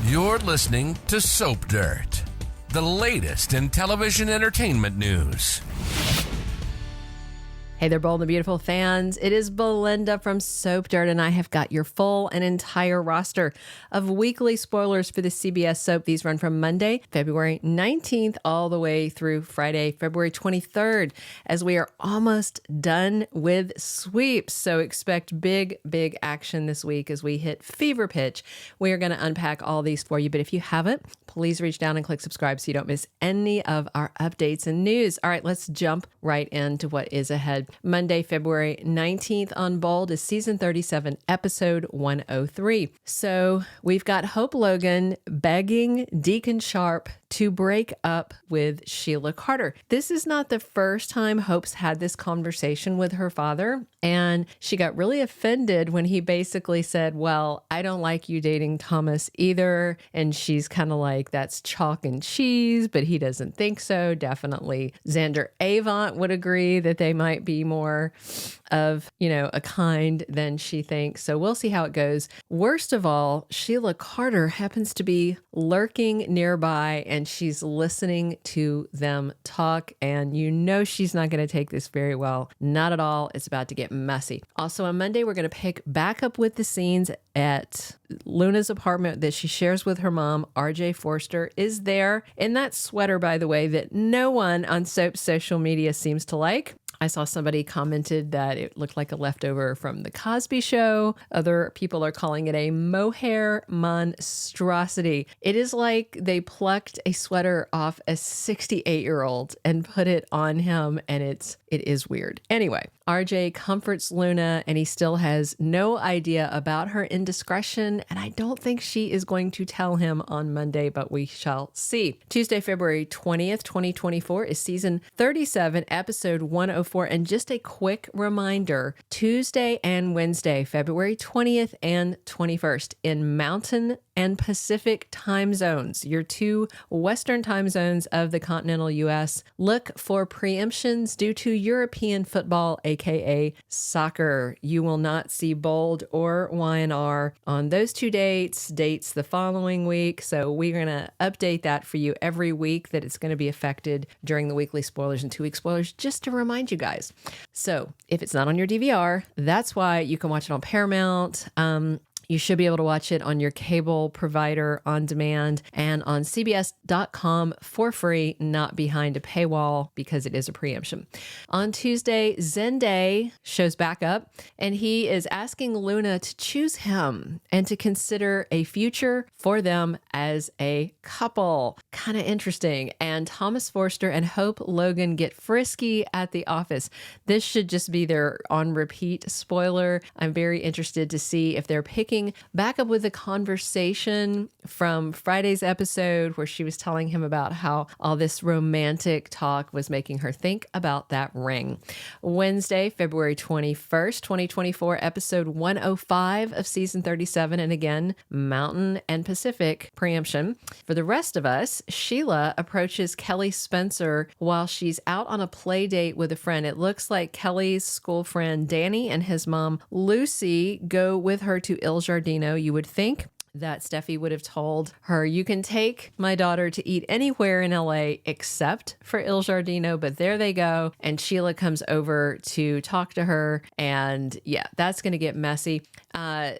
You're listening to Soap Dirt, the latest in television entertainment news. Hey there, bold and beautiful fans. It is Belinda from Soap Dirt, and I have got your full and entire roster of weekly spoilers for the CBS soap. These run from Monday, February 19th, all the way through Friday, February 23rd, as we are almost done with sweeps. So expect big action this week as we hit fever pitch. We are going to unpack all these for you, but if you haven't, please reach down and click subscribe so you don't miss any of our updates and news. All right, let's jump right into what is ahead. Monday, February 19th on Bold is season 37, episode 103. So we've got Hope Logan begging Deacon Sharpe to break up with Sheila Carter. This is not the first time Hope's had this conversation with her father, and she got really offended when he basically said, well, I don't like you dating Thomas either. And she's kind of like, that's chalk and cheese, but he doesn't think so. Definitely Xander Avant would agree that they might be more of, a kind than she thinks. So we'll see how it goes. Worst of all, Sheila Carter happens to be lurking nearby and she's listening to them talk. And she's not going to take this very well. Not at all. It's about to get messy. Also on Monday, we're going to pick back up with the scenes at Luna's apartment that she shares with her mom. RJ Forrester is there in that sweater, by the way, that no one on Soap's social media seems to like. I saw somebody commented that it looked like a leftover from The Cosby Show. Other people are calling it a mohair monstrosity. It is like they plucked a sweater off a 68-year-old and put it on him, and it is weird. Anyway, RJ comforts Luna, and he still has no idea about her indiscretion, and I don't think she is going to tell him on Monday, but we shall see. Tuesday, February 20th, 2024 is season 37, episode 104. And just a quick reminder, Tuesday and Wednesday, February 20th and 21st in Mountain and Pacific time zones, your two Western time zones of the continental U.S. Look for preemptions due to European football, aka soccer. You will not see Bold or Y&R on those two dates the following week. So we're going to update that for you every week that it's going to be affected during the weekly spoilers and 2-week spoilers, just to remind you guys. So if it's not on your DVR, that's why you can watch it on Paramount. You should be able to watch it on your cable provider on demand and on CBS.com for free, not behind a paywall because it is a preemption. On Tuesday, Zende shows back up and he is asking Luna to choose him and to consider a future for them as a couple. Kind of interesting. And Thomas Forrester and Hope Logan get frisky at the office. This should just be their on repeat spoiler. I'm very interested to see if they're picking back up with the conversation from Friday's episode where she was telling him about how all this romantic talk was making her think about that ring. Wednesday, February 21st, 2024, episode 105 of season 37. And again, Mountain and Pacific preemption. For the rest of us, Sheila approaches Kelly Spencer while she's out on a play date with a friend. It looks like Kelly's school friend Danny and his mom Lucy go with her to Il Giardino. You would think that Steffy would have told her, you can take my daughter to eat anywhere in LA except for Il Giardino, but there they go. And Sheila comes over to talk to her. And yeah, that's going to get messy.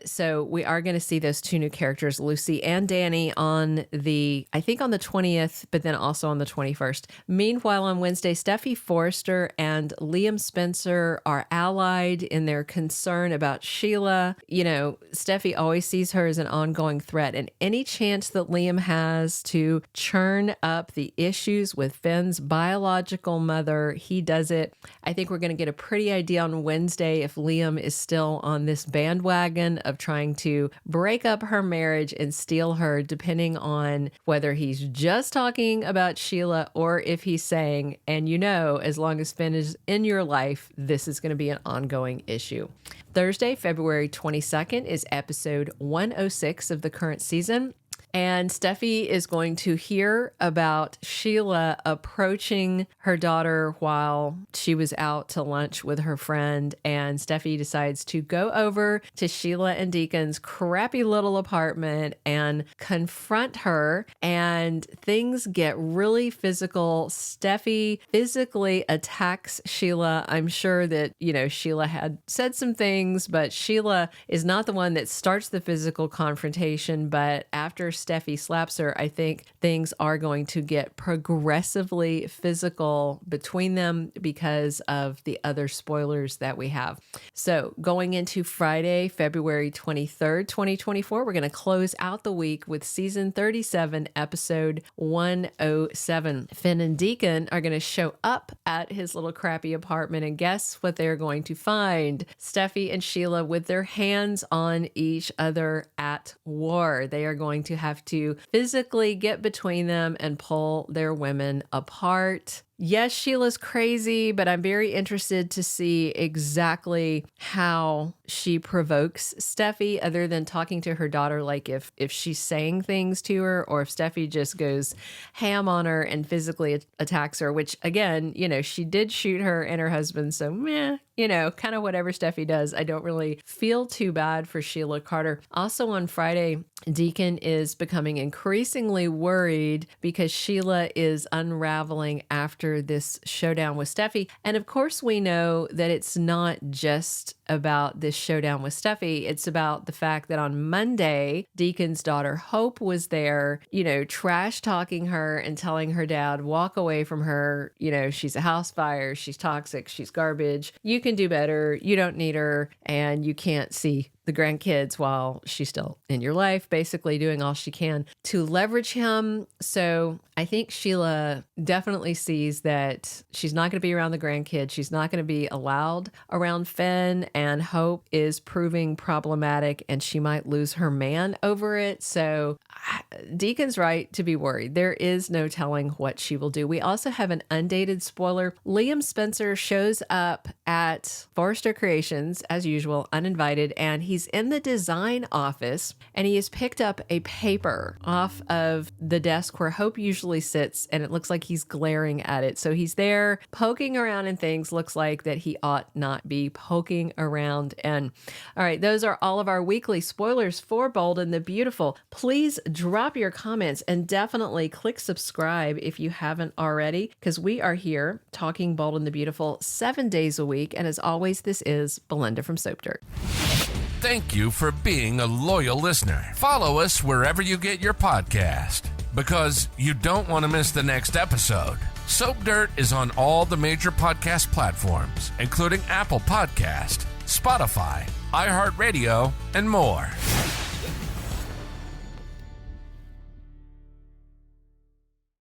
So we are going to see those two new characters, Lucy and Danny, on the 20th, but then also on the 21st. Meanwhile, on Wednesday, Steffy Forrester and Liam Spencer are allied in their concern about Sheila. Steffy always sees her as an ongoing threat, and any chance that Liam has to churn up the issues with Finn's biological mother, he does it. I think we're going to get a pretty idea on Wednesday if Liam is still on this bandwagon of trying to break up her marriage and steal her, depending on whether he's just talking about Sheila or if he's saying, and as long as Finn is in your life, this is going to be an ongoing issue. Thursday, February 22nd is episode 106 of the current season. And Steffy is going to hear about Sheila approaching her daughter while she was out to lunch with her friend. And Steffy decides to go over to Sheila and Deacon's crappy little apartment and confront her. And things get really physical. Steffy physically attacks Sheila. I'm sure that, Sheila had said some things, but Sheila is not the one that starts the physical confrontation. But after Steffy slaps her, I think things are going to get progressively physical between them because of the other spoilers that we have. So going into Friday, February 23rd, 2024, we're going to close out the week with season 37, episode 107. Finn and Deacon are going to show up at his little crappy apartment, and guess what they're going to find? Steffy and Sheila with their hands on each other at war. They are going to have to physically get between them and pull their women apart. Yes, Sheila's crazy, but I'm very interested to see exactly how she provokes Steffy, other than talking to her daughter, like if she's saying things to her, or if Steffy just goes ham on her and physically attacks her, which again, she did shoot her and her husband, so meh. Kind of whatever Steffy does. I don't really feel too bad for Sheila Carter. Also on Friday, Deacon is becoming increasingly worried because Sheila is unraveling after this showdown with Steffy. And of course, we know that it's not just about this showdown with Steffy. It's about the fact that on Monday, Deacon's daughter Hope was there, trash talking her and telling her dad, walk away from her. She's a house fire. She's toxic. She's garbage. You can do better. You don't need her. And you can't see the grandkids while she's still in your life, basically doing all she can to leverage him. So I think Sheila definitely sees that she's not going to be around the grandkids. She's not going to be allowed around Finn, and Hope is proving problematic, and she might lose her man over it. So Deacon's right to be worried. There is no telling what she will do. We also have an undated spoiler. Liam Spencer shows up at Forrester Creations, as usual, uninvited, and he's in the design office, and he has picked up a paper off of the desk where Hope usually sits, and it looks like he's glaring at it. So he's there poking around in things, looks like that he ought not be poking around. And all right, those are all of our weekly spoilers for Bold and the Beautiful. Please drop your comments and definitely click subscribe if you haven't already, because we are here talking Bold and the Beautiful 7 days a week. And as always, this is Belinda from Soap Dirt. Thank you for being a loyal listener. Follow us wherever you get your podcast, because you don't want to miss the next episode. Soap Dirt is on all the major podcast platforms, including Apple Podcast, Spotify, iHeartRadio, and more.